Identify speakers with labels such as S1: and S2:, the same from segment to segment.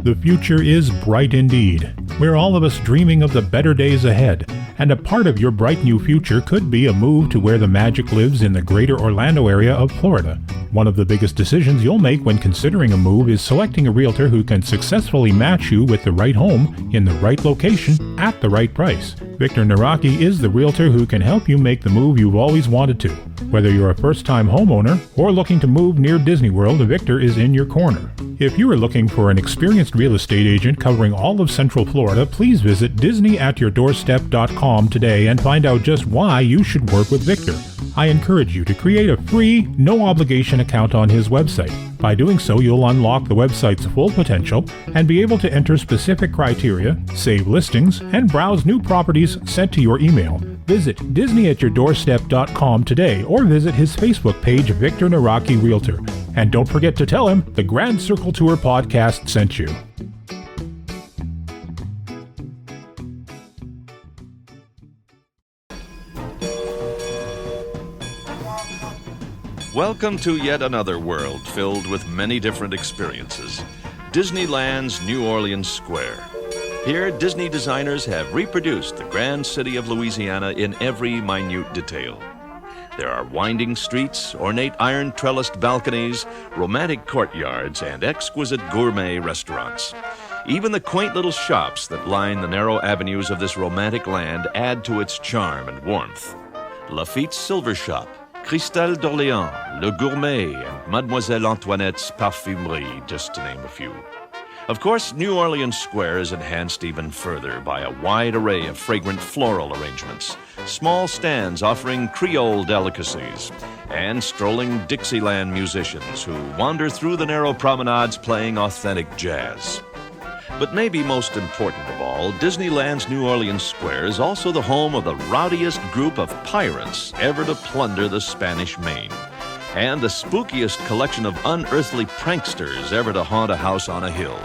S1: The future is bright indeed. We're all of us dreaming of the better days ahead, and a part of your bright new future could be a move to where the magic lives in the greater Orlando area of Florida. One of the biggest decisions you'll make when considering a move is selecting a realtor who can successfully match you with the right home in the right location at the right price. Victor Naraki is the realtor who can help you make the move you've always wanted to. Whether you're a first-time homeowner or looking to move near Disney World, Victor is in your corner. If you are looking for an experienced real estate agent covering all of Central Florida, please visit DisneyAtYourDoorstep.com today and find out just why you should work with Victor. I encourage you to create a free, no-obligation account on his website. By doing so, you'll unlock the website's full potential and be able to enter specific criteria, save listings, and browse new properties sent to your email. Visit DisneyAtYourDoorstep.com today or visit his Facebook page, Victor Naraki Realtor. And don't forget to tell him the Grand Circle Tour podcast sent you.
S2: Welcome to yet another world filled with many different experiences. Disneyland's New Orleans Square. Here, Disney designers have reproduced the grand city of Louisiana in every minute detail. There are winding streets, ornate iron trellised balconies, romantic courtyards, and exquisite gourmet restaurants. Even the quaint little shops that line the narrow avenues of this romantic land add to its charm and warmth. Lafitte's Silver Shop, Cristal d'Orléans, Le Gourmet, and Mademoiselle Antoinette's Parfumerie, just to name a few. Of course, New Orleans Square is enhanced even further by a wide array of fragrant floral arrangements, small stands offering Creole delicacies, and strolling Dixieland musicians who wander through the narrow promenades playing authentic jazz. But maybe most important of all, Disneyland's New Orleans Square is also the home of the rowdiest group of pirates ever to plunder the Spanish Main, and the spookiest collection of unearthly pranksters ever to haunt a house on a hill.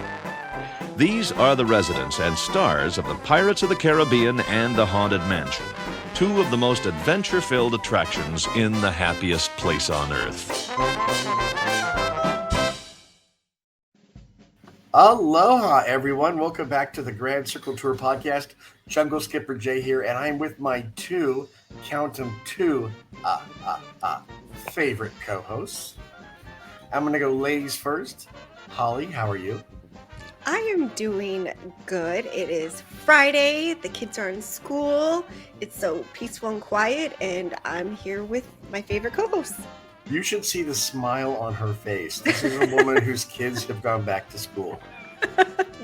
S2: These are the residents and stars of the Pirates of the Caribbean and the Haunted Mansion, two of the most adventure-filled attractions in the happiest place on earth.
S3: Aloha, everyone. Welcome back to the Grand Circle Tour podcast. Jungle Skipper Jay here, and I'm with my two favorite co-hosts. I'm going to go ladies first. Holly, how are you?
S4: I am doing good. It is Friday. The kids are in school. It's so peaceful and quiet, and I'm here with my favorite co-hosts.
S3: You should see the smile on her face. This is a woman whose kids have gone back to school.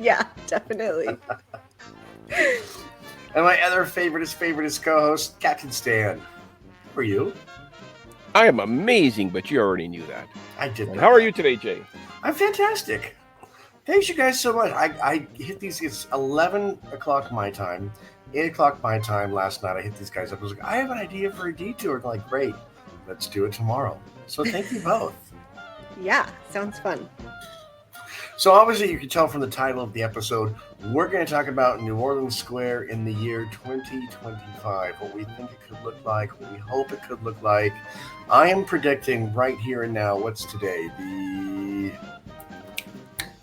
S4: Yeah, definitely.
S3: And my other favoriteest co-host, Captain Stan. How are you?
S5: I am amazing, but you already knew that.
S3: I did know
S5: How are
S3: that.
S5: you today, Jay?
S3: I'm fantastic. Thanks you guys so much. I hit these, it's 11 o'clock my time, 8 o'clock my time last night. I hit these guys up. I was like, I have an idea for a detour. They're like, great, let's do it tomorrow. So thank you both.
S4: Yeah, sounds fun.
S3: So obviously you can tell from the title of the episode, we're going to talk about New Orleans Square in the year 2025, what we think it could look like, what we hope it could look like. I am predicting right here and now, what's today? The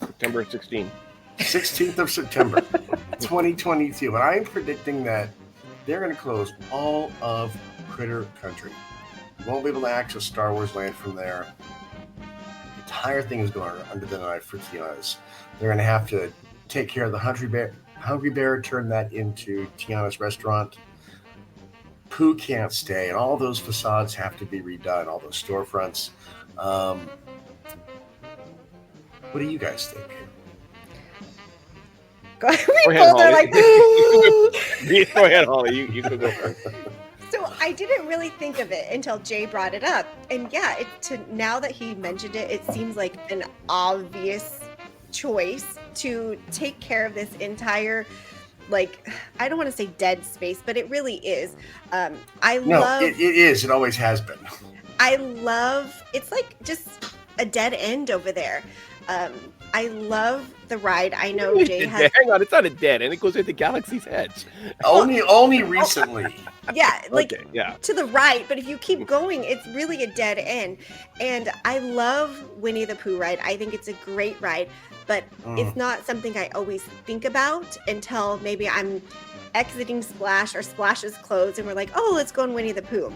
S5: September 16th.
S3: 16th of September, 2022. And I am predicting that they're going to close all of Critter Country. You won't be able to access Star Wars Land from there. The entire thing is going under the knife for Tiana's. They're going to have to take care of the Hungry Bear, turn that into Tiana's restaurant. Pooh can't stay, and all those facades have to be redone, all those storefronts. What do you guys think?
S4: We both are like,
S5: Go ahead, Holly. You can go first.
S4: So I didn't really think of it until Jay brought it up. And yeah, now that he mentioned it, it seems like an obvious choice to take care of this entire, like, I don't want to say dead space, but it really is. It is. It always has been. It's like just a dead end over there. I love the ride. I know Jay has.
S5: Hang on, it's not a dead end. It goes into Galaxy's Edge.
S3: Only recently.
S4: Yeah, like
S5: Okay, yeah.
S4: to the right, but if you keep going, it's really a dead end. And I love Winnie the Pooh ride. I think it's a great ride, but it's not something I always think about until maybe I'm exiting Splash or Splash is closed and we're like, oh, let's go on Winnie the Pooh.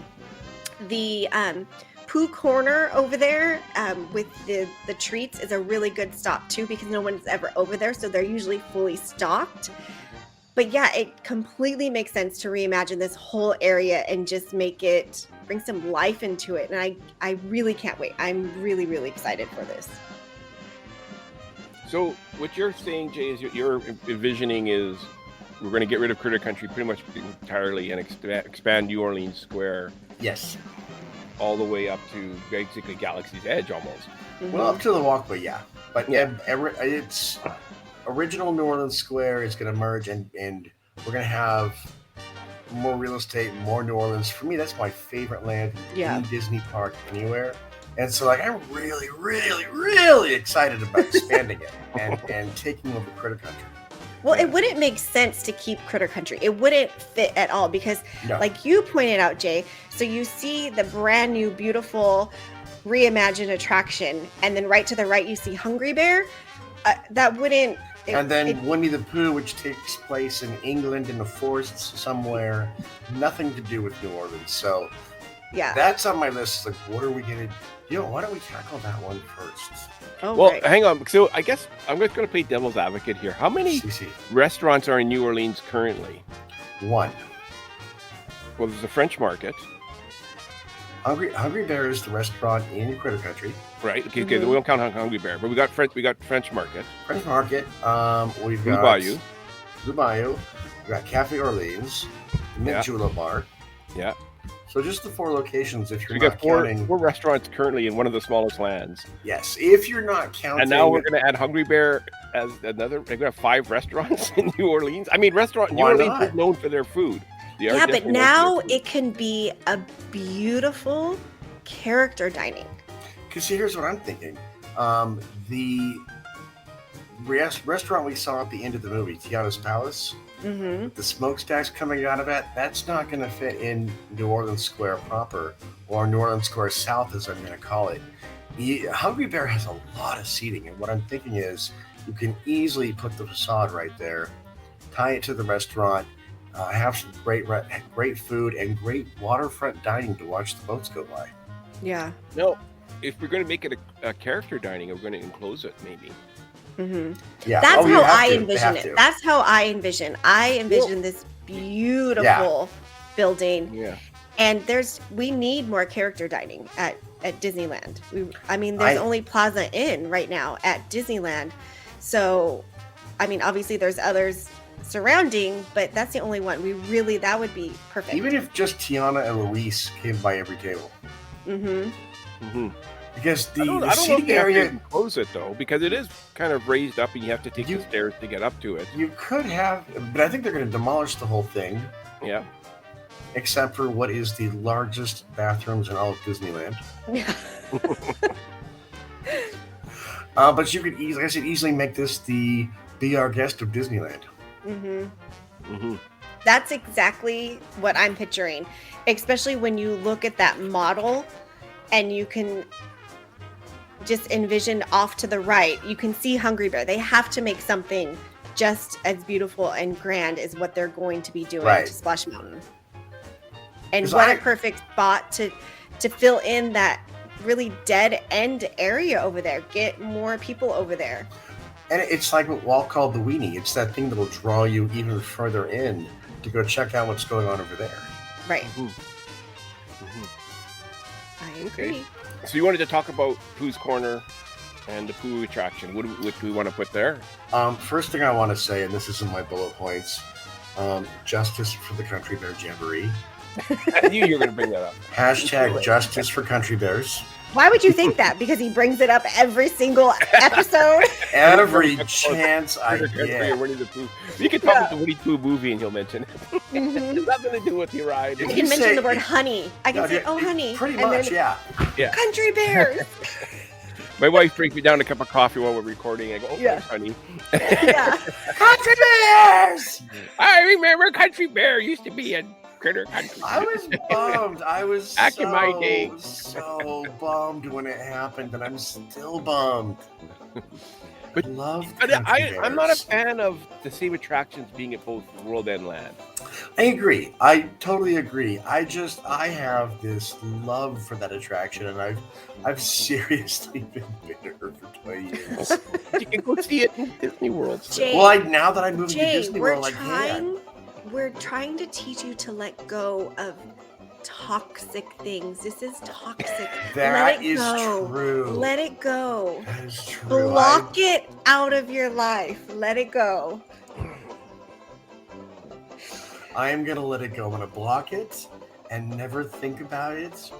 S4: The Pooh Corner over there with the treats is a really good stop too, because no one's ever over there, so they're usually fully stocked. But yeah, it completely makes sense to reimagine this whole area and just bring some life into it. And I really can't wait. I'm really, really excited for this.
S5: So what you're saying, Jay, is you're envisioning is we're going to get rid of Critter Country pretty much entirely and expand New Orleans Square.
S3: Yes.
S5: All the way up to basically Galaxy's Edge almost.
S4: Mm-hmm.
S3: Well, up to the walkway, yeah. But it's original New Orleans Square is going to merge, and we're going to have more real estate, more New Orleans. For me, that's my favorite land in any Disney park anywhere. And so, like, I'm really, really, really excited about expanding it and taking over Critter Country.
S4: Well, it wouldn't make sense to keep Critter Country. It wouldn't fit at all because, like you pointed out, Jay, so you see the brand new, beautiful, reimagined attraction, and then right to the right, you see Hungry Bear. That wouldn't...
S3: And then Winnie the Pooh, which takes place in England in the forests somewhere, nothing to do with New Orleans. So that's on my list. Like, what are we going to... why don't we tackle that one first?
S4: Oh,
S5: well,
S4: right.
S5: hang on. So I guess I'm just going to play devil's advocate here. How many restaurants are in New Orleans currently?
S3: One.
S5: Well, there's a French Market.
S3: Hungry Bear is the restaurant in Critter Country.
S5: Right. Okay. We don't count Hungry Bear, but we got French Market.
S3: French Market. We've got Blue Bayou. We got Cafe Orleans, Mint Julep Bar.
S5: Yeah.
S3: So just the 4 locations. If you're
S5: not
S3: not counting,
S5: 4 restaurants currently in one of the smallest lands.
S3: Yes, if you're not counting.
S5: And now we're going to add Hungry Bear as another. They're going to have 5 restaurants in New Orleans. I mean, New Orleans is known for their food.
S4: Yeah, but now it can be a beautiful character dining.
S3: Because here's what I'm thinking. The restaurant we saw at the end of the movie, Tiana's Palace, the smokestacks coming out of it, that's not going to fit in New Orleans Square proper, or New Orleans Square South, as I'm going to call it. Hungry Bear has a lot of seating, and what I'm thinking is you can easily put the facade right there, tie it to the restaurant, have some great food and great waterfront dining to watch the boats go by.
S4: Yeah.
S5: No, if we're going to make it a character dining, we're going to enclose it maybe.
S3: Yeah,
S4: that's how I envision it. That's how I envision. This beautiful building. Yeah. And we need more character dining at Disneyland. There's only Plaza Inn right now at Disneyland. So, obviously there's others surrounding, but that's the only one. That would be perfect.
S3: Even if just Tiana and Luis came by every table. Because the seating area
S5: close it though, because it is kind of raised up and you have to take the stairs to get up to it.
S3: You could have, but I think they're going to demolish the whole thing.
S5: Yeah.
S3: Except for what is the largest bathrooms in all of Disneyland.
S4: Yeah.
S3: But you could easily make this the Be Our Guest of Disneyland.
S4: That's exactly what I'm picturing, especially when you look at that model and you can just envision off to the right, you can see Hungry Bear. They have to make something just as beautiful and grand as what they're going to be doing to Splash Mountain. And what a perfect spot to fill in that really dead end area over there. Get more people over there.
S3: And it's like what Walt called the weenie. It's that thing that'll draw you even further in to go check out what's going on over there.
S4: Right. I agree.
S5: Okay. So you wanted to talk about Pooh's Corner and the Pooh attraction. What do we want to put there?
S3: First thing I want to say, and this is in my bullet points, justice for the Country Bear Jamboree.
S5: I knew you were going to bring that up.
S3: Hashtag justice for Country Bears.
S4: Why would you think that? Because he brings it up every single episode?
S3: Every chance I get.
S5: You can talk about the Woody Pooh movie and he'll mention it. It's nothing to do with the ride.
S4: You can mention the word honey. I can say, oh, honey.
S3: Pretty much, yeah.
S4: Country Bears.
S5: My wife brings me down a cup of coffee while we're recording. I go, "Oh,
S4: Yeah.
S5: honey."
S4: Yeah.
S3: Country bears!
S5: I remember Country Bear used to be in Critter Country.
S3: I was bummed. I was
S5: Back in my day.
S3: so bummed when it happened, and I'm still bummed.
S5: But-
S3: Love
S5: But
S3: Country
S5: I'm not a
S3: Bears.
S5: fan of the same attractions being at both World and Land.
S3: I agree. I totally agree. I have this love for that attraction, and I've seriously been bitter for 20 years.
S5: You can go see it in Disney World.
S4: Jay,
S3: Well, now that I'm moving to
S4: Jay,
S3: Disney World, I can.
S4: we're trying to teach you to let go of toxic things. This is toxic.
S3: That
S4: Let it
S3: is
S4: go.
S3: true.
S4: Let it go.
S3: That is true.
S4: Block it out of your life. Let it go.
S3: I am gonna let it go. I'm gonna block it and never think about it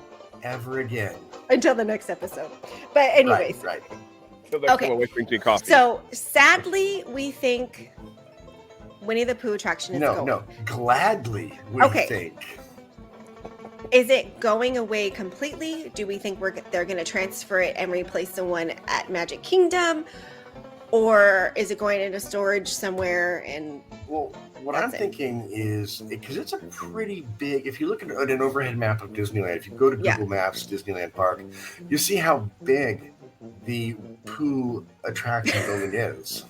S3: ever again.
S4: Until the next episode. But anyways,
S3: Right.
S5: So that's
S4: Okay.
S5: my wife brings me coffee.
S4: so sadly, we think Winnie the Pooh attraction is going.
S3: No. Gladly, we
S4: Okay.
S3: think.
S4: Is it going away completely? Do we think they're going to transfer it and replace the one at Magic Kingdom? Or is it going into storage somewhere? And
S3: Well, what I'm
S4: That's it.
S3: thinking is because it's a pretty big. If you look at an overhead map of Disneyland, if you go to
S4: Yeah.
S3: Google Maps Disneyland Park, you see how big the Pooh attraction building is.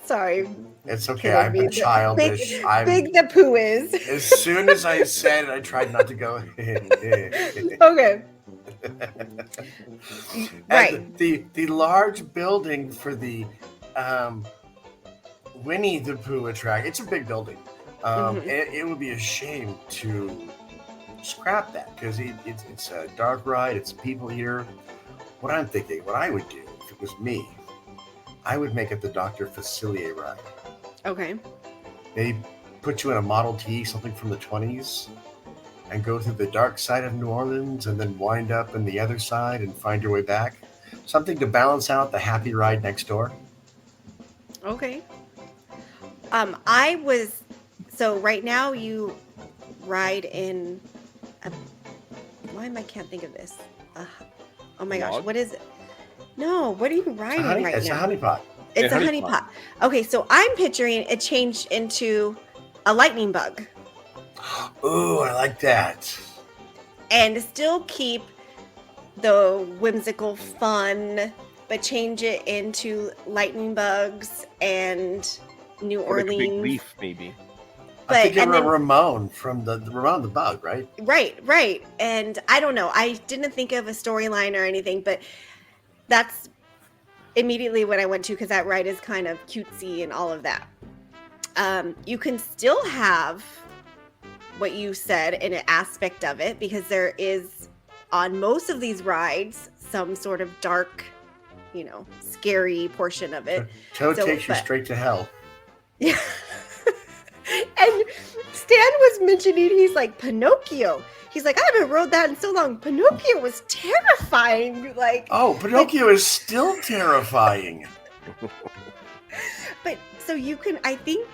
S4: sorry,
S3: It's okay.
S4: kidding
S3: I'm
S4: me.
S3: childish.
S4: Big the Pooh is.
S3: As soon as I said it, I tried not to go.
S4: Okay. Right.
S3: And the large building for the Winnie the Pooh attraction. It's a big building.
S4: Mhm.
S3: It would be a shame to scrap that because it's a dark ride. It's a people eater. What I'm thinking, what I would do if it was me, I would make it the Dr. Facilier ride.
S4: Okay.
S3: Maybe put you in a Model T, something from the 20s, and go through the dark side of New Orleans and then wind up in the other side and find your way back. Something to balance out the happy ride next door.
S4: Okay. So right now you ride in can't think of this. Oh my gosh,
S5: Log?
S4: what is it? No, what are you riding right
S3: It's a
S4: now?
S3: honey pot.
S4: It's
S5: Yeah,
S4: a
S5: honey
S4: honey pot. Okay, so I'm picturing it changed into a lightning bug
S3: Ooh, I like that.
S4: and still keep the whimsical fun, but change it into lightning bugs and New
S5: Or like a big
S4: Orleans.
S5: leaf, maybe.
S4: But-
S3: I think
S4: and
S3: you're
S4: then-
S3: Ramon from the Ramon the Bug, right?
S4: Right. And I don't know. I didn't think of a storyline or anything, but that's immediately what I went to because that ride is kind of cutesy and all of that. You can still have what you said in an aspect of it because there is on most of these rides some sort of dark, scary portion of it.
S3: Toad
S4: So,
S3: takes you
S4: but-
S3: straight to hell.
S4: Yeah. And Stan was mentioning, he's like, Pinocchio. He's like, I haven't rode that in so long. Pinocchio was terrifying. Like,
S3: Oh, Pinocchio is still terrifying.
S4: but so you can, I think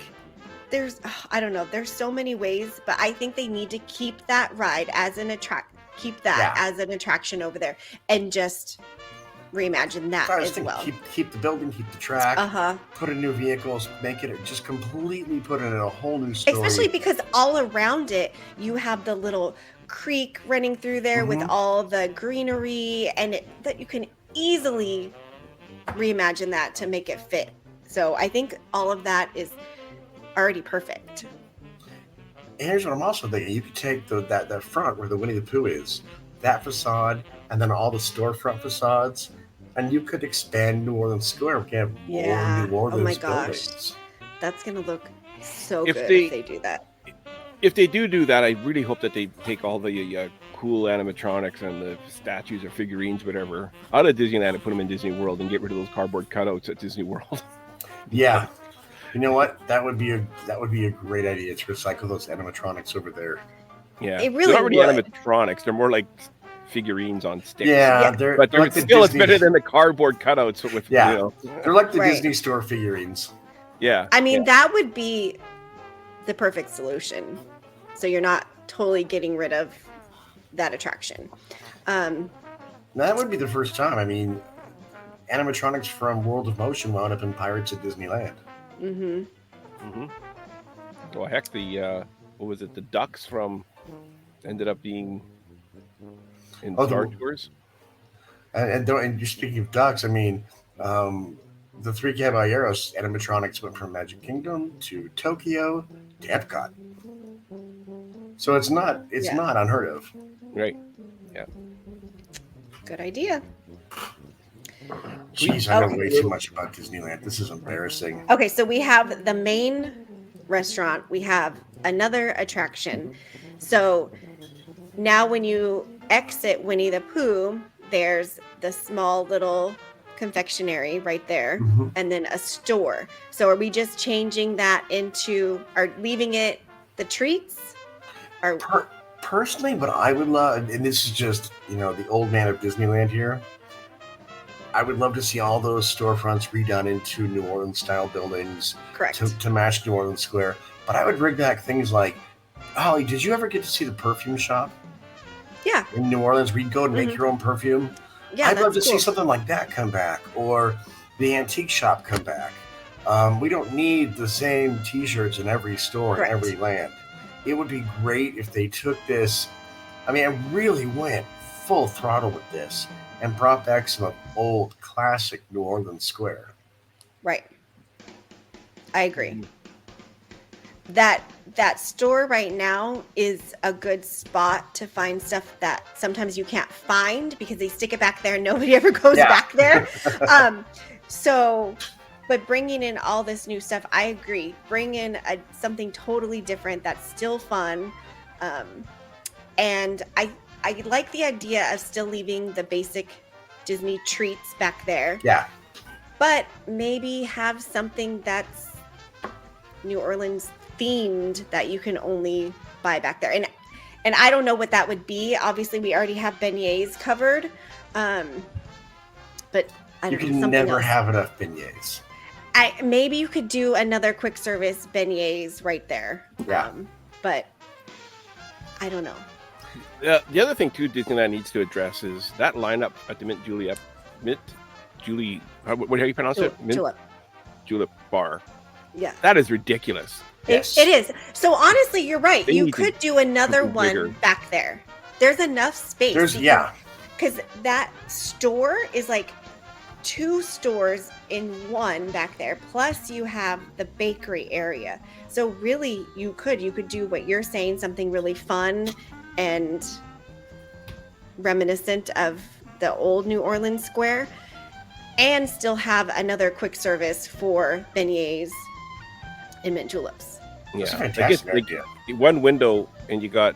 S4: I don't know, there's so many ways, but I think they need to keep that ride as an as an attraction over there and just reimagine that
S3: I was
S4: as
S3: thinking,
S4: well.
S3: keep the building, keep the track,
S4: Uh-huh.
S3: put in new vehicles, make it just completely put it in a whole new story.
S4: Especially because all around it, you have the little creek running through there with
S3: Mhm.
S4: all the greenery, and that you can easily reimagine that to make it fit. So I think all of that is already perfect.
S3: And here's what I'm also thinking: you could take that front where the Winnie the Pooh is, that facade, and then all the storefront facades, and you could expand New Orleans Square. We can have
S4: Yeah.
S3: more New Orleans
S4: Oh my gosh.
S3: buildings.
S4: That's gonna look so
S5: If
S4: good
S5: they-
S4: if they do that.
S5: If they do that, I really hope that they take all the cool animatronics and the statues or figurines, whatever, out of Disneyland and put them in Disney World and get rid of those cardboard cutouts at Disney World.
S3: Yeah. You know what? That would be a great idea to recycle those animatronics over there.
S5: Yeah,
S4: It really
S5: they're already
S4: would.
S5: animatronics. They're more like figurines on sticks.
S3: Yeah,
S4: Yeah.
S3: they're
S5: But
S3: like the
S5: still, it's
S3: Disney-
S5: better than the cardboard cutouts with
S3: Yeah. They're like the
S4: Right.
S3: Disney Store figurines.
S5: yeah.
S4: I mean, that would be the perfect solution. So you're not totally getting rid of that attraction.
S3: That would be the first time. I mean, animatronics from World of Motion wound up in Pirates at Disneyland.
S4: Mm-hmm.
S5: Mm-hmm. Well, heck, the what was it? The ducks from ended up being in Star Tours.
S3: And you're speaking of ducks. I mean, the Three Caballeros animatronics went from Magic Kingdom to Tokyo to Epcot. So it's not unheard of.
S5: Right. Yeah.
S4: Good idea.
S3: Jeez, I know way too much about Disneyland. This is embarrassing.
S4: Okay, so we have the main restaurant. We have another attraction. So now when you exit Winnie the Pooh, there's the small little confectionery right there, and then a store. So are we just changing that into, or leaving it the treats? Or
S3: personally, but I would love, and this is just, the old man of Disneyland here, I would love to see all those storefronts redone into New Orleans style buildings.
S4: Correct.
S3: To match New Orleans Square. But I would bring back things like, Holly, did you ever get to see the perfume shop?
S4: Yeah.
S3: In New Orleans, where you go and make your own perfume.
S4: Yeah,
S3: I'd love to
S4: cool.
S3: see something like that come back, or the antique shop come back. We don't need the same T-shirts in every store in every land. It would be great if they took this. I mean, I really went full throttle with this and brought back some of old classic New Orleans Square.
S4: Right. I agree. That store right now is a good spot to find stuff that sometimes you can't find because they stick it back there and nobody ever goes back there. But bringing in all this new stuff, I agree. Bring in something totally different that's still fun. And I like the idea of still leaving the basic Disney treats back there.
S3: Yeah.
S4: But maybe have something that's New Orleans themed that you can only buy back there. And I don't know what that would be. Obviously, we already have beignets covered. But I don't know.
S3: You can never have enough beignets.
S4: Maybe you could do another quick service beignets right there.
S3: Yeah.
S4: But I don't know.
S5: The other thing too Disneyland needs to address is that lineup at the Mint Julep, how do you pronounce it? Julep bar.
S4: Yeah.
S5: That is ridiculous.
S3: Yes.
S4: It is. So honestly, you're right.
S5: They
S4: You
S5: need
S4: could do another one
S5: bigger.
S4: back there. There's enough space. Because that store is like 2 stores in one back there. Plus you have the bakery area. So really you could do what you're saying, something really fun and reminiscent of the old New Orleans Square, and still have another quick service for beignets and mint juleps.
S5: Yeah,
S3: That's a fantastic idea.
S5: One window, and you got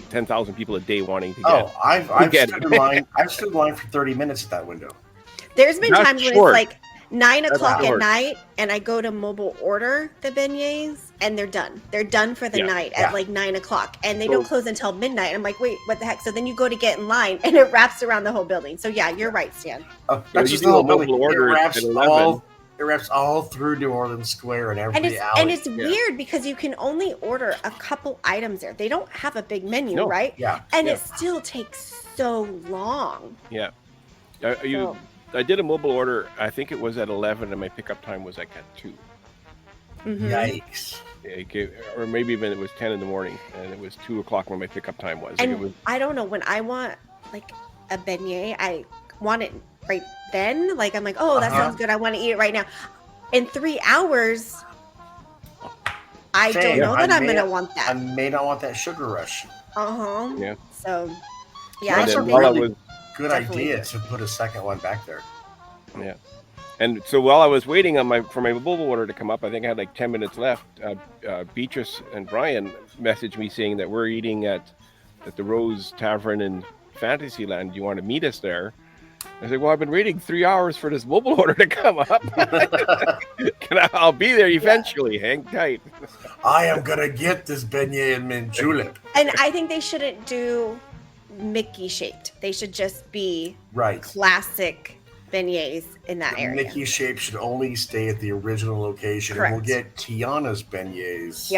S5: 10,000 people a day wanting to get.
S3: Oh, I've stood in line. I've stood in line for 30 minutes at that window.
S4: There's been times when it's like 9 o'clock at
S5: short.
S4: night, and I go to mobile order the beignets, and they're done. They're done for the night at like 9 o'clock, and they don't close until midnight. I'm like, wait, what the heck? So then you go to get in line, and it wraps around the whole building. So yeah, you're right, Stan.
S3: That's
S5: you
S3: just
S5: do
S3: the whole
S5: a mobile
S3: building.
S5: order
S3: It wraps all through New Orleans Square and every alley.
S4: And it's weird because you can only order a couple items there. They don't have a big menu, right?
S3: Yeah.
S4: And it still takes so long.
S5: Yeah. I did a mobile order. I think it was at 11, and my pickup time was like at 2.
S4: Mm-hmm.
S3: Yikes.
S5: Or maybe even it was 10 in the morning, and it was 2 o'clock when my pickup time was.
S4: And I don't know, when I want like a beignet, I want it right then. Like I'm like, oh, that sounds good. I want to eat it right now. In 3 hours, I don't know that I'm gonna want that.
S3: I may not want that sugar rush.
S5: Yeah.
S4: So yeah,
S3: That's a
S5: really
S3: good idea to put a second one back there.
S5: Yeah. And so while I was waiting for my mobile order to come up, I think I had like 10 minutes left. Beatrice and Brian messaged me saying that we're eating at the Rose Tavern in Fantasyland. Do you want to meet us there? I said, well, I've been waiting 3 hours for this mobile order to come up. I'll be there eventually. Hang tight.
S3: I am going to get this beignet and mint julep.
S4: And I think they shouldn't do Mickey shaped. They should just be classic beignets in that area.
S3: Mickey shape should only stay at the original location.
S4: Correct.
S3: And we'll get Tiana's beignets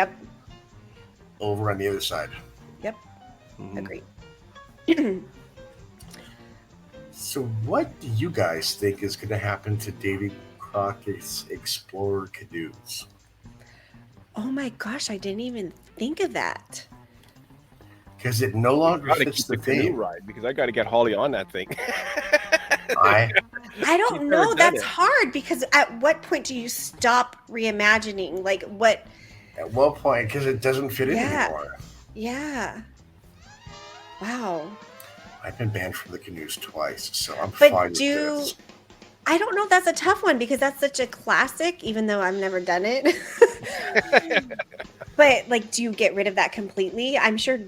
S3: over on the other side.
S4: Yep. Agreed.
S3: So, what do you guys think is going to happen to Davy Crockett's Explorer canoes?
S4: Oh my gosh, I didn't even think of that.
S3: Because it no longer
S5: Gotta
S3: fits
S5: keep
S3: the
S5: the canoe
S3: theme.
S5: ride because I got to get Holly on that thing.
S3: I
S4: I don't
S5: She's never
S4: know.
S5: done
S4: That's
S5: it.
S4: hard because at what point do you stop reimagining? Like what?
S3: at one point because it doesn't fit in
S4: Yeah.
S3: anymore.
S4: Yeah. Wow.
S3: I've been banned from the canoes twice, so I'm
S4: But
S3: fine with this.
S4: I don't know. That's a tough one because that's such a classic, even though I've never done it. But like, do you get rid of that completely? I'm sure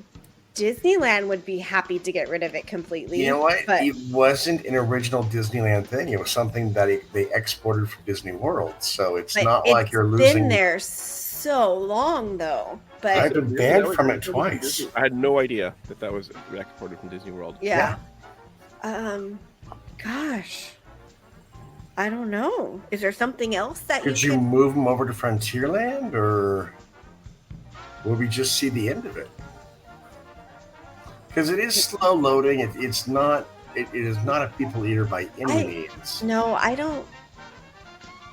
S4: Disneyland would be happy to get rid of it completely.
S3: You know what?
S4: But
S3: It wasn't an original Disneyland thing. It was something that they exported from Disney World. So it's
S4: but
S3: not like
S4: it's
S3: you're
S4: been
S3: losing.
S4: there so long, though. But
S3: I've been
S5: Really?
S3: banned
S5: That was
S3: from it
S5: exported from
S3: twice.
S5: Disney- I had no idea that was exported from Disney World.
S4: yeah. Gosh. I don't know. Is there something else that
S3: Could
S4: you
S3: you
S4: could?
S3: move them over to Frontierland, or will we just see the end of it? Because it is slow loading. It's not. It is not a people eater by any means.
S4: No, I don't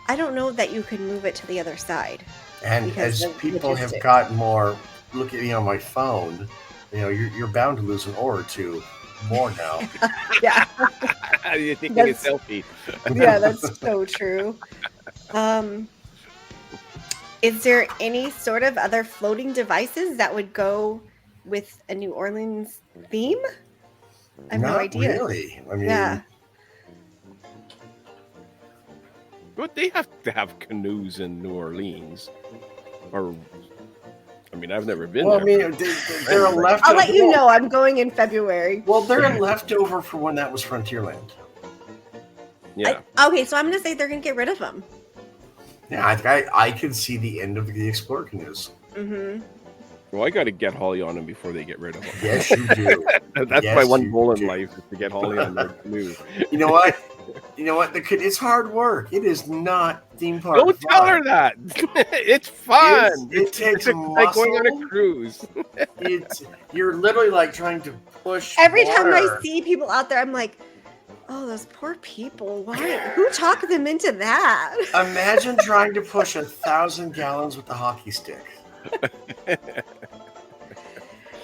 S4: know that you can move it to the other side.
S3: And
S4: because
S3: as
S4: of
S3: people have
S4: logistics.
S3: gotten more, look at me on my phone. You're bound to lose an oar or two more now.
S4: Yeah.
S5: You're taking
S4: That's-
S5: a selfie.
S4: Yeah, that's so true. Is there any sort of other floating devices that would go with a New Orleans theme? I have no
S3: Not
S4: idea.
S3: really. I mean,
S4: Yeah.
S5: But they have to have canoes in New Orleans. Or, I mean, I've never been
S3: well, I
S5: there.
S3: mean, they're a leftover.
S4: I'll let you know. I'm going in February.
S3: Well, they're a leftover for when that was Frontierland.
S5: Yeah.
S4: Okay, so I'm going to say they're going to get rid of them.
S3: Yeah, I think I could see the end of the Explorer canoes.
S4: Mm-hmm.
S5: Well, I got to get Holly on them before they get rid of them.
S3: Yes, you do.
S5: That's
S3: Yes,
S5: my one
S3: you
S5: goal in
S3: do.
S5: life is to get Holly on their canoe.
S3: You know what? It's hard work. It is not theme park.
S5: Don't tell
S3: fun.
S5: her that. It's fun.
S3: It takes
S5: It's like going on
S3: muscle.
S5: a cruise.
S3: You're literally like trying to push.
S4: Every time I
S3: water.
S4: see people out there, I'm like, oh, those poor people. Why? Who talked them into that?
S3: Imagine trying to push 1,000 gallons with the hockey stick.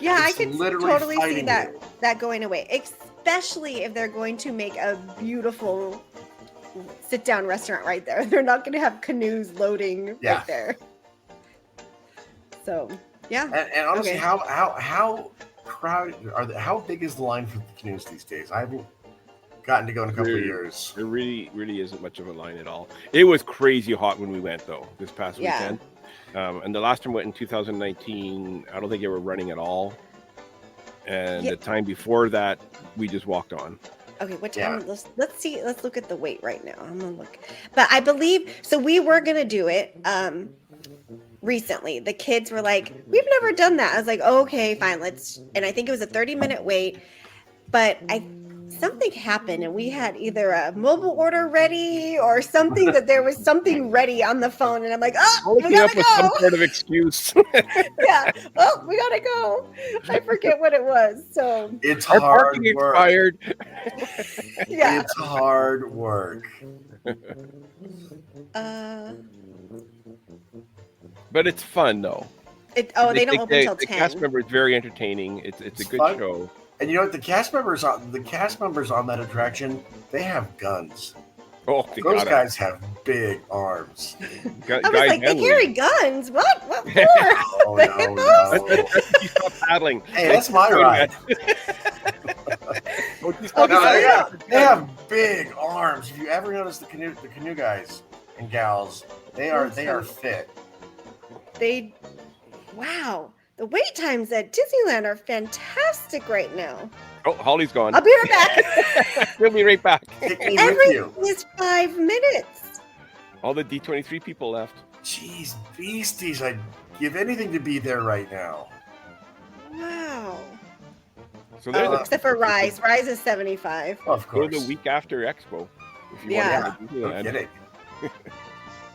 S4: Yeah, I
S3: It's
S4: could
S3: literally
S4: totally see
S3: fighting
S4: that
S3: you.
S4: that going away, especially if they're going to make a beautiful sit-down restaurant right there. They're not going to have canoes loading
S3: Yeah.
S4: right there. So, yeah.
S3: And honestly,
S4: Okay.
S3: how crowded how big is the line for the canoes these days? I haven't gotten to go in a couple of
S5: Really?
S3: years.
S5: There really isn't much of a line at all. It was crazy hot when we went though this past
S4: Yeah.
S5: weekend. And the last time we went in 2019, I don't think they were running at all. And
S4: Yeah.
S5: the time before that, we just walked on.
S4: Okay, what
S3: Yeah.
S4: time? Let's see. Let's look at the weight right now. I'm gonna look. But I believe so. We were gonna do it recently. The kids were like, "We've never done that." I was like, oh, "Okay, fine, let's." And I think it was a 30-minute wait. But something happened, and we had either a mobile order ready or something that there was something ready on the phone, and I'm like, "Oh,
S5: Always
S4: we
S5: came up
S4: gotta
S5: with some
S4: go!"
S5: sort of excuse.
S4: Yeah. Oh, we gotta go. I forget what it was. So
S3: It's
S5: Our
S3: hard
S5: parking
S3: work.
S5: expired.
S4: yeah.
S3: It's hard work.
S5: But it's fun though.
S4: They don't open until
S5: the
S4: 10.
S5: cast member is very entertaining. It's a
S3: It's
S5: good
S3: fun.
S5: show.
S3: And you know what? The cast members on that attraction, they have guns.
S5: Oh, they
S3: Those
S5: got
S3: guys have big arms.
S4: I was like, they carry guns. What? What for?
S3: Oh
S4: They
S3: no,
S4: hit
S3: no.
S5: That's you stop paddling.
S3: Hey, that's my ride.
S5: Don't you
S4: Oh,
S5: stop
S3: No,
S4: sorry.
S5: paddling.
S3: they have big arms. If you ever notice the canoe guys and gals, they are fit.
S4: Wow. The wait times at Disneyland are fantastic right now.
S5: Oh, Holly's gone.
S4: I'll be right back.
S5: We'll be right back.
S3: Take me with
S4: Everything
S3: you.
S4: is 5 minutes.
S5: All the D23 people left.
S3: Jeez, beasties! I'd give anything to be there right now.
S4: Wow.
S5: So there's
S3: Oh,
S5: a-
S4: Except for Rise. Rise is 75.
S3: Of
S5: go
S3: course.
S5: the week after Expo. If you
S4: Yeah.
S5: want to go to
S3: No
S5: Disneyland.
S3: kidding.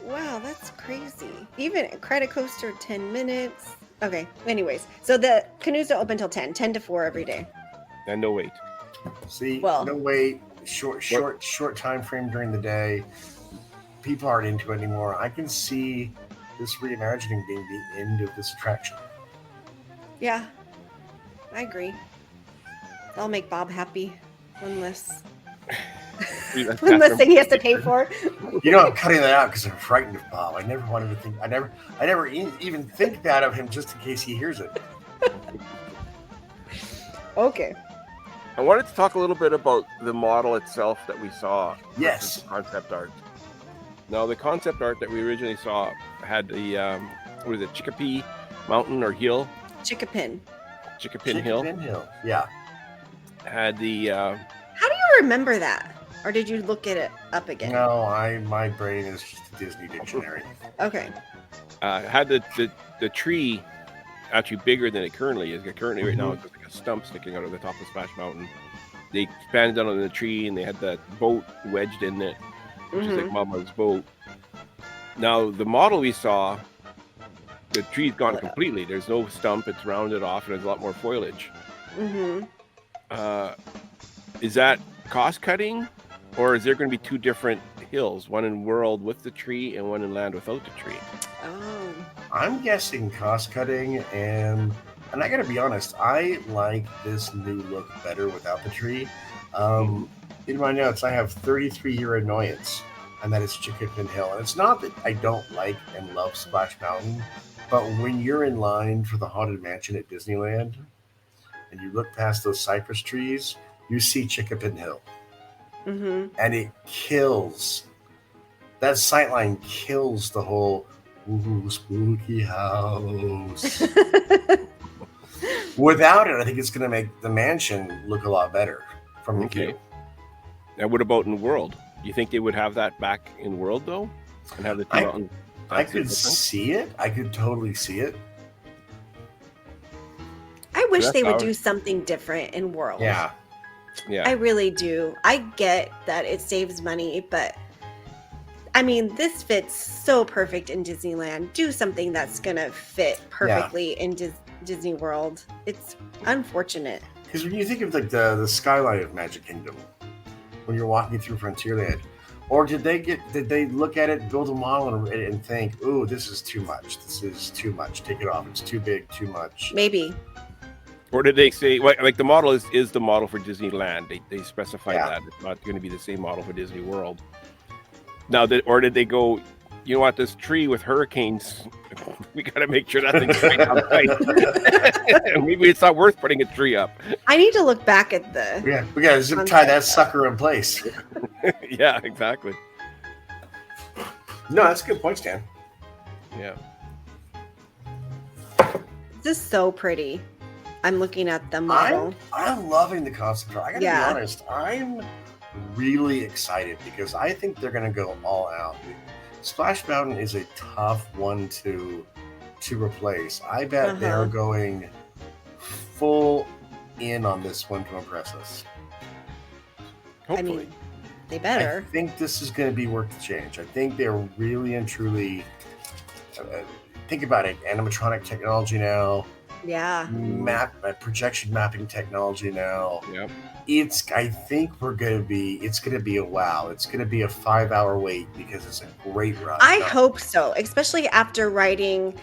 S4: Wow, that's crazy. Even Credit Coaster, 10 minutes. Okay, anyways. So the canoes don't open until 10 to 4 every day.
S5: And no wait.
S3: See,
S4: Well-
S3: no wait. short time frame during the day. People aren't into it anymore. I can see this reimagining being the end of this attraction.
S4: Yeah, I agree. That'll make Bob happy. One less thing he has to pay for.
S3: You know, I'm cutting that out because I'm frightened of Bob. I never wanted to think. I never even think that of him just in case he hears it.
S4: Okay.
S5: I wanted to talk a little bit about the model itself that we saw.
S3: Yes.
S5: Concept art. Now, the concept art that we originally saw had the what is it, Chicopee Mountain or Hill?
S4: Chickapin
S5: Hill.
S3: Hill. Yeah.
S5: Had the.
S4: How do you remember that? Or did you look it up again?
S3: No, my brain is just a Disney dictionary.
S4: Okay.
S5: Had the tree actually bigger than it currently is. Currently, right now, it's like a stump sticking out of the top of Splash Mountain. They expanded on the tree, and they had that boat wedged in it, which is like Mama's boat. Now, the model we saw, the tree's gone completely. There's no stump. It's rounded off, and there's a lot more foliage. Is that cost cutting, or is there going to be two different hills, one in World with the tree and one in Land without the tree?
S4: Oh.
S3: I'm guessing cost cutting, and I gotta be honest, I like this new look better without the tree. In my notes, I have 33-year annoyance, and that is Chickapin Hill. And it's not that I don't like and love Splash Mountain, but when you're in line for the Haunted Mansion at Disneyland, and you look past those cypress trees, you see Chickapin Hill. And it kills. That sightline kills the whole spooky house. Without it, I think it's going to make the mansion look a lot better from the view.
S5: And what about in World? Do you think they would have that back in World, though? And have the two mountains?
S3: I could see it. I could totally see it.
S4: I wish they would do something different in World.
S3: Yeah.
S4: I really do. I get that it saves money, but I mean, this fits so perfect in Disneyland. Do something that's going to fit perfectly in Disney World. It's unfortunate.
S3: Because when you think of like the skyline of Magic Kingdom, when you're walking through Frontierland, or did they look at it, build a model, and think, "Ooh, this is too much. This is too much. Take it off. It's too big. Too much."
S4: Maybe.
S5: Or did they say, like the model is the model for Disneyland? They specify that it's not going to be the same model for Disney World. Now, or did they go, you know what, this tree with hurricanes, we got to make sure that thing's straight up right. Maybe it's not worth putting a tree up.
S4: I need to look back at the...
S3: Yeah, we got to zip tie that sucker in place.
S5: Yeah, exactly.
S3: No, that's a good point, Stan.
S5: Yeah.
S4: This is so pretty. I'm looking at the model.
S3: I'm loving the concept art. I got to be honest. I'm really excited because I think they're going to go all out. Splash Mountain is a tough one to replace. I bet they're going full in on this one to impress us.
S5: Hopefully.
S4: I mean, they better.
S3: I think this is going to be worth the change. I think they're really and truly... think about it. Animatronic technology now.
S4: Yeah.
S3: Projection mapping technology now.
S5: Yep.
S3: I think it's gonna be a wow. It's gonna be a 5-hour wait because it's a great ride.
S4: I hope so, especially after riding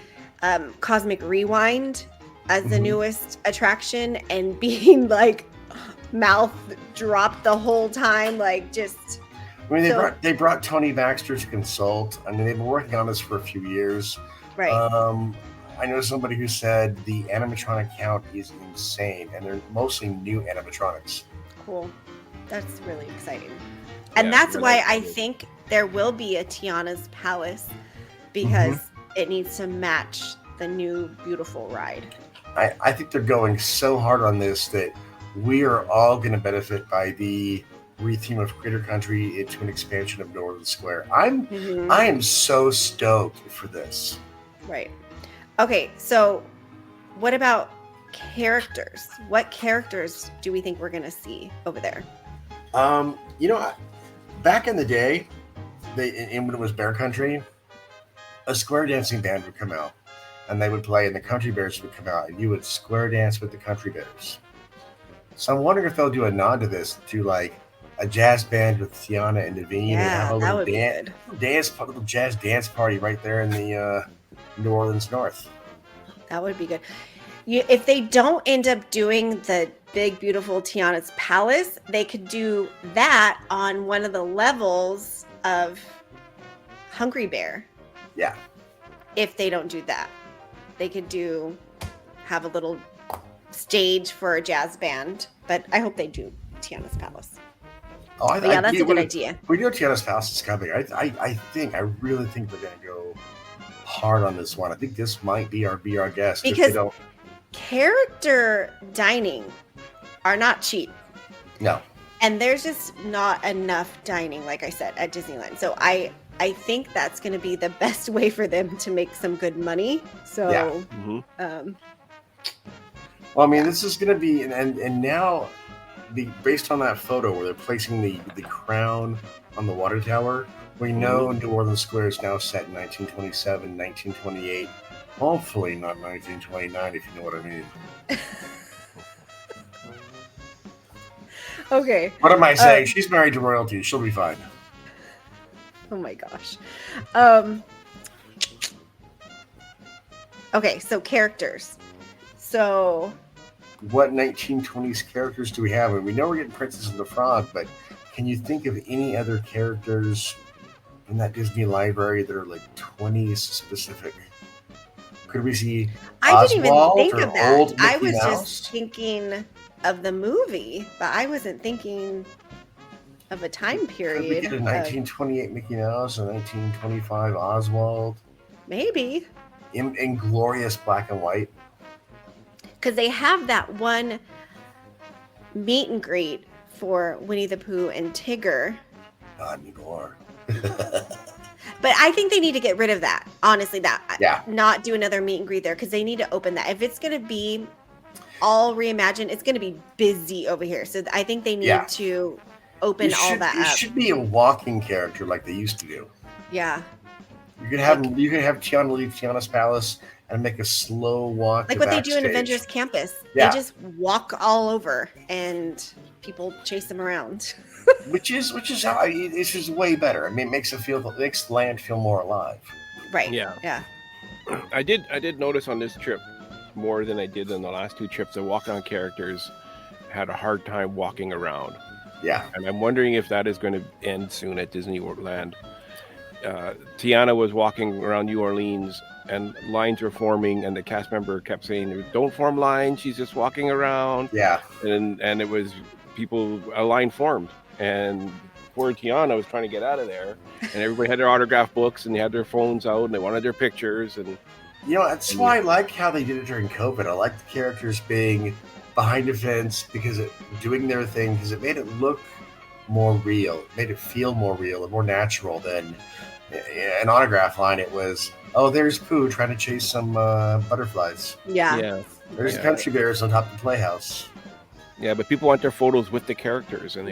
S4: Cosmic Rewind as the newest attraction and being like mouth dropped the whole time, like just.
S3: I mean, they brought Tony Baxter to consult. I mean, they've been working on this for a few years.
S4: Right.
S3: I know somebody who said the animatronic count is insane, and they're mostly new animatronics.
S4: Cool. That's really exciting. And that's why I think there will be a Tiana's Palace, because it needs to match the new beautiful ride.
S3: I think they're going so hard on this that we are all going to benefit by the retheme of Critter Country into an expansion of Northern Square. I am so stoked for this.
S4: Right. Okay, so what about characters? What characters do we think we're going to see over there?
S3: Back in the day, when it was Bear Country, a square dancing band would come out, and they would play, and the Country Bears would come out, and you would square dance with the Country Bears. So I'm wondering if they'll do a nod to this, to like a jazz band with Tiana and Naveen, and have
S4: Yeah,
S3: a
S4: that
S3: little
S4: would be good.
S3: little jazz dance party right there in the New Orleans North.
S4: That would be good. If they don't end up doing the big, beautiful Tiana's Palace, they could do that on one of the levels of Hungry Bear.
S3: Yeah.
S4: If they don't do that, they could have a little stage for a jazz band. But I hope they do Tiana's Palace.
S3: Oh,
S4: Yeah, that's a good idea.
S3: We know Tiana's Palace is coming. I really think they're going to go hard on this one. I think this might be our guest.
S4: Because character dining are not cheap.
S3: No.
S4: And there's just not enough dining, like I said, at Disneyland. So I think that's going to be the best way for them to make some good money. So,
S3: yeah. Well, I mean, this is going to be, and now, based on that photo where they're placing the crown on the water tower, we know New Orleans Square is now set in 1927, 1928. Hopefully not 1929, if you know what I mean.
S4: Okay.
S3: What am I saying? She's married to royalty. She'll be fine.
S4: Oh my gosh. Okay, so characters. So
S3: what 1920s characters do we have? And we know we're getting Princess and the Frog, but can you think of any other characters in that Disney library that are like 20s specific? Could we see
S4: I didn't even
S3: Oswald
S4: think
S3: or
S4: of that.
S3: old
S4: I
S3: Mickey
S4: was
S3: Mouse?
S4: just thinking of the movie, but I wasn't thinking of a time
S3: Could
S4: period.
S3: we get a 1928 Mickey Mouse, a 1925 Oswald?
S4: Maybe.
S3: In glorious black and white.
S4: Because they have that one meet and greet for Winnie the Pooh and Tigger.
S3: Not anymore.
S4: But I think they need to get rid of that. Honestly,
S3: Yeah.
S4: not do another meet and greet there because they need to open that. If it's going to be all reimagined, it's going to be busy over here. So I think they need to open all that
S3: It
S4: up.
S3: should be a walking character like they used to do.
S4: Yeah.
S3: You could have Tiana leave Tiana's Palace and make a slow walk.
S4: Like
S3: to
S4: what they do in
S3: backstage.
S4: Avengers Campus.
S3: Yeah.
S4: They just walk all over and people chase them around.
S3: which is how this is way better. I mean, it makes land feel more alive.
S4: Right.
S5: Yeah. I did notice on this trip more than I did in the last two trips. The walk-on characters had a hard time walking around.
S3: Yeah.
S5: And I'm wondering if that is going to end soon at Disneyland. Tiana was walking around New Orleans and lines were forming and the cast member kept saying, "Don't form lines, she's just walking around."
S3: Yeah.
S5: And it was a line formed. And poor Tiana was trying to get out of there. And everybody had their autograph books and they had their phones out and they wanted their pictures. And
S3: that's why I like how they did it during COVID. I like the characters being behind a fence because doing their thing because it made it look more real. It made it feel more real and more natural than an autograph line. It was, oh, there's Pooh trying to chase some butterflies.
S4: Yeah.
S3: There's country bears on top of the playhouse.
S5: Yeah, but people want their photos with the characters. And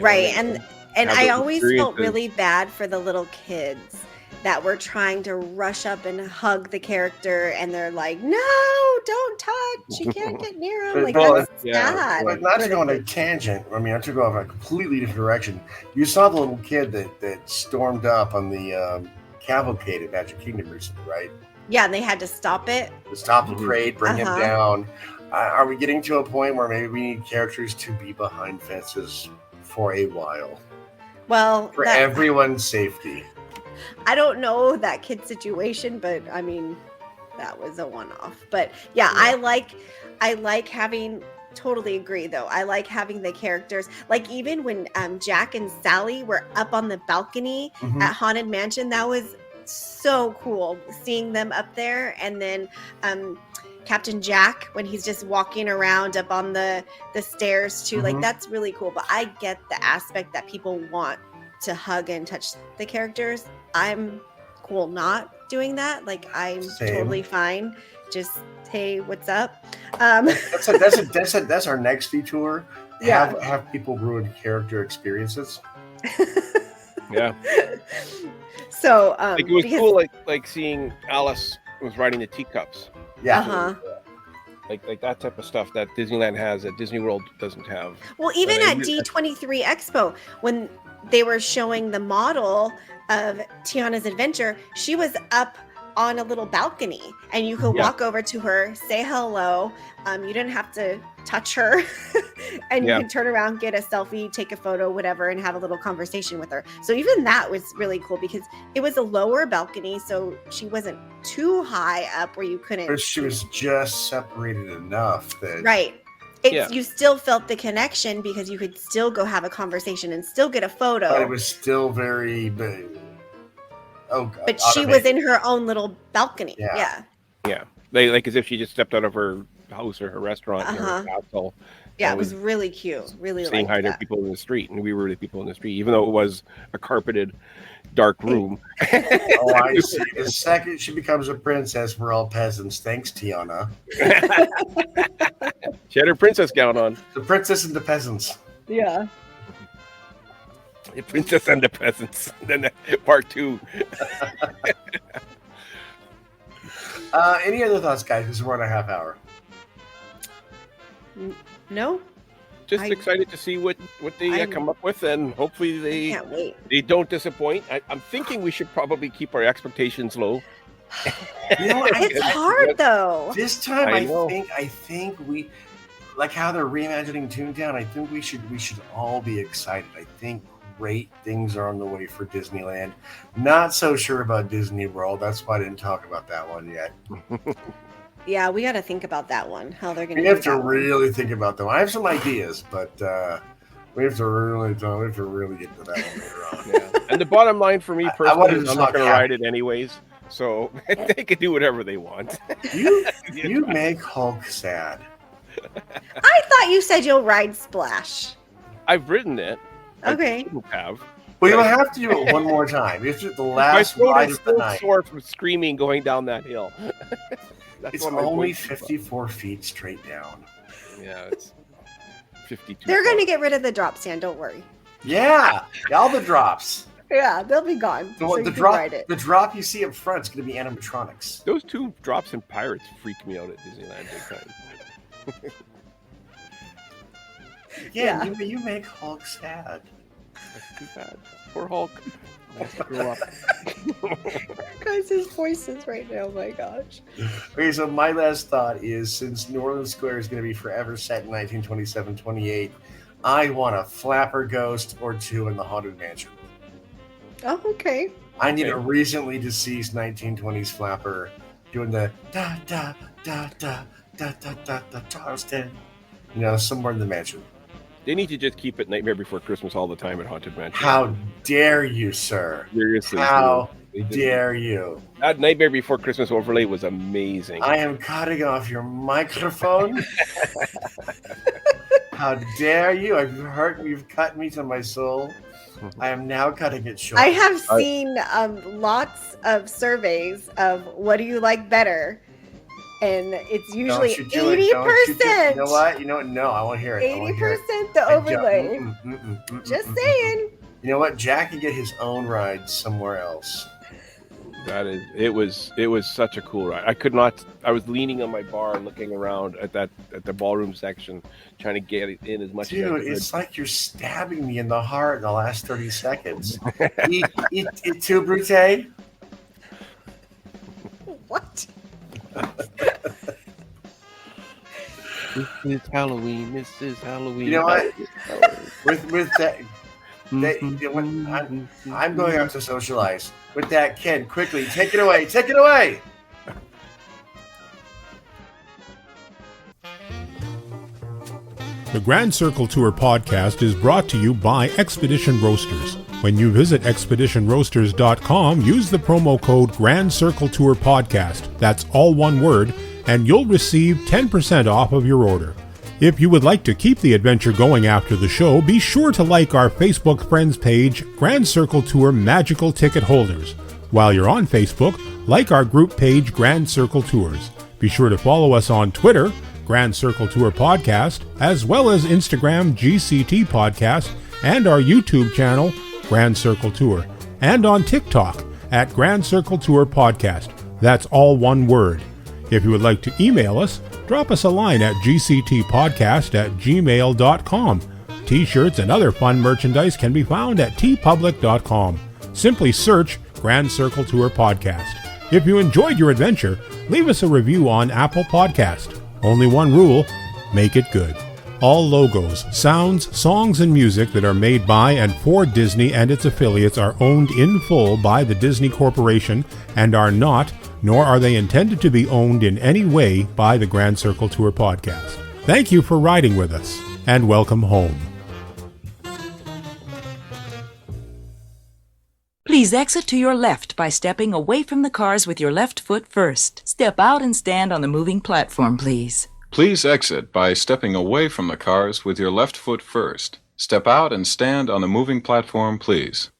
S4: and I always felt really bad for the little kids that were trying to rush up and hug the character and they're like, no, don't touch, you can't get near him. Like, that's sad.
S3: Well, not to go on a tangent, I mean, not to go off a completely different direction. You saw the little kid that stormed up on the cavalcade at Magic Kingdom recently, right?
S4: Yeah, and they had to stop it.
S3: To stop the parade, bring him down. Are we getting to a point where maybe we need characters to be behind fences for a while?
S4: Well,
S3: for everyone's safety.
S4: I don't know that kid situation, but I mean, that was a one-off. But yeah. I like having. Totally agree, though. I like having the characters. Like even when Jack and Sally were up on the balcony at Haunted Mansion, that was so cool seeing them up there. And then Captain Jack when he's just walking around up on the stairs too. Like that's really cool. But I get the aspect that people want to hug and touch the characters. I'm cool not doing that. Like I'm totally fine. Just hey, what's up?
S3: That's our next detour.
S4: Yeah.
S3: Have people ruin character experiences.
S5: Yeah.
S4: So
S5: like it was cool, like seeing Alice was riding the teacups.
S3: Yeah.
S5: like that type of stuff that Disneyland has that Disney World doesn't have.
S4: Well, even
S5: But I
S4: at
S5: re-
S4: D23 Expo, when they were showing the model of Tiana's adventure, she was up on a little balcony, and you could
S5: Yeah.
S4: walk over to her, say hello. You didn't have to touch her, and
S5: Yeah.
S4: you could turn around, get a selfie, take a photo, whatever, and have a little conversation with her. So even that was really cool because it was a lower balcony, so she wasn't too high up where you couldn't.
S3: But she was just separated enough that
S4: Right.
S5: Yeah.
S4: You still felt the connection because you could still go have a conversation and still get a photo.
S3: but it was still very big. Oh God!
S4: But she was in her own little balcony.
S3: Yeah.
S4: Yeah.
S5: like as if she just stepped out of her house or her restaurant or
S4: Uh-huh.
S5: her castle.
S4: Yeah,
S5: And
S4: it was really cute. Really
S5: saying hi
S4: liked
S5: to
S4: that.
S5: people in the street, and we were the people in the street, even though it was a carpeted, dark room.
S3: Oh, I see. The second she becomes a princess, we're all peasants. Thanks, Tiana.
S5: She had her princess gown on.
S3: The princess and the peasants.
S4: Yeah.
S5: The Princess and the Peasants. Then part 2.
S3: Any other thoughts, guys? Because we're on a half hour.
S4: No?
S5: Just
S4: I-
S5: excited to see what they
S4: I'm-
S5: come up with, and hopefully
S4: I can't wait.
S5: they don't disappoint. I'm thinking we should probably keep our expectations low.
S3: You know what?
S4: It's hard though.
S3: This time,
S5: I
S3: I
S5: know.
S3: think we, like how they're reimagining Toontown. I think we should all be excited. I think great things are on the way for Disneyland. Not so sure about Disney World. That's why I didn't talk about that one yet.
S4: Yeah, we got to think about that one. How they're going
S3: We
S4: to
S3: have to really think about them. I have some ideas, but we have to really get to that one later on.
S5: Yeah. And the bottom line for me
S3: wanted
S5: personally
S3: to
S5: is I'm not
S3: talk
S5: going to
S3: happy.
S5: ride it anyways. So they can do whatever they want.
S3: You make Hulk sad.
S4: I thought you said you'll ride Splash.
S5: I've ridden it.
S4: Okay.
S5: I shouldn't have.
S3: Well, you'll have to do it one more time. You have to do the
S5: My
S3: last
S5: throat
S3: ride
S5: is
S3: of the
S5: still
S3: night.
S5: sore from screaming going down that hill. That's
S3: It's
S5: why my
S3: only
S5: voice is up.
S3: 54 feet straight down.
S5: Yeah, it's 52.
S4: They're going to get rid of the drop stand. Don't worry.
S3: Yeah, all the drops.
S4: Yeah, they'll be gone.
S3: The,
S4: so
S3: the
S4: you can
S3: drop,
S4: ride it.
S3: the drop you see up front is going to be animatronics.
S5: Those 2 drops in Pirates freaked me out at Disneyland big time.
S3: Yeah,
S4: Yeah.
S3: You make Hulk sad.
S5: That's too bad. Poor Hulk. Let's grow up.
S4: Guys, his voices right now. Oh my gosh.
S3: Okay, so my last thought is, since New Orleans Square is going to be forever set in 1927-28, I want a flapper ghost or 2 in the Haunted Mansion.
S4: Oh, okay.
S3: I need a
S5: Okay.
S3: recently deceased 1920s flapper doing the da da da da da da da da Charleston. You know, somewhere in the mansion.
S5: They need to just keep it Nightmare Before Christmas all the time at Haunted Mansion.
S3: How dare you, sir?
S5: Seriously.
S3: How
S5: they just-
S3: dare you?
S5: That Nightmare Before Christmas overlay was amazing.
S3: I am cutting off your microphone. How dare you? You've cut me to my soul. I am now cutting it short.
S4: I have seen lots of surveys of what do you like better, and it's usually
S3: Don't you do it. Don't you do it.
S4: 80%.
S3: You know what? You know what? No, I won't hear it. I won't hear it.
S4: 80% the
S3: I don't-
S4: overlay. Just saying.
S3: You know what? Jack can get his own ride somewhere else.
S5: It was such a cool ride. I could not. I was leaning on my bar, looking around at the ballroom section, trying to get it in as much as I
S3: Dude,
S5: could.
S3: it's like you're stabbing me in the heart in the last 30 seconds. Eat too, Brute?
S4: What?
S5: This is Halloween. This is Halloween.
S3: You know what? With that, you know what? I'm going out to socialize. With that, Ken, quickly, take it away. Take it away.
S1: The Grand Circle Tour podcast is brought to you by Expedition Roasters. When you visit expeditionroasters.com, use the promo code Grand Circle Tour Podcast. That's all one word, and you'll receive 10% off of your order. If you would like to keep the adventure going after the show, be sure to like our Facebook friends page, Grand Circle Tour Magical Ticket Holders. While you're on Facebook, like our group page, Grand Circle Tours. Be sure to follow us on Twitter, Grand Circle Tour Podcast, as well as Instagram, GCT Podcast, and our YouTube channel, Grand Circle Tour, and on TikTok at Grand Circle Tour Podcast. That's all one word. If you would like to email us, drop us a line at gctpodcast@gmail.com. T-shirts and other fun merchandise can be found at tpublic.com. Simply search Grand Circle Tour Podcast. If you enjoyed your adventure, leave us a review on Apple Podcast. Only one rule, make it good. All logos, sounds, songs, and music that are made by and for Disney and its affiliates are owned in full by the Disney Corporation and are not, nor are they intended to be owned in any way by the Grand Circle Tour Podcast. Thank you for riding with us, and welcome home.
S6: Please exit to your left by stepping away from the cars with your left foot first. Step out and stand on the moving platform, please.
S7: Please exit by stepping away from the cars with your left foot first. Step out and stand on the moving platform, please.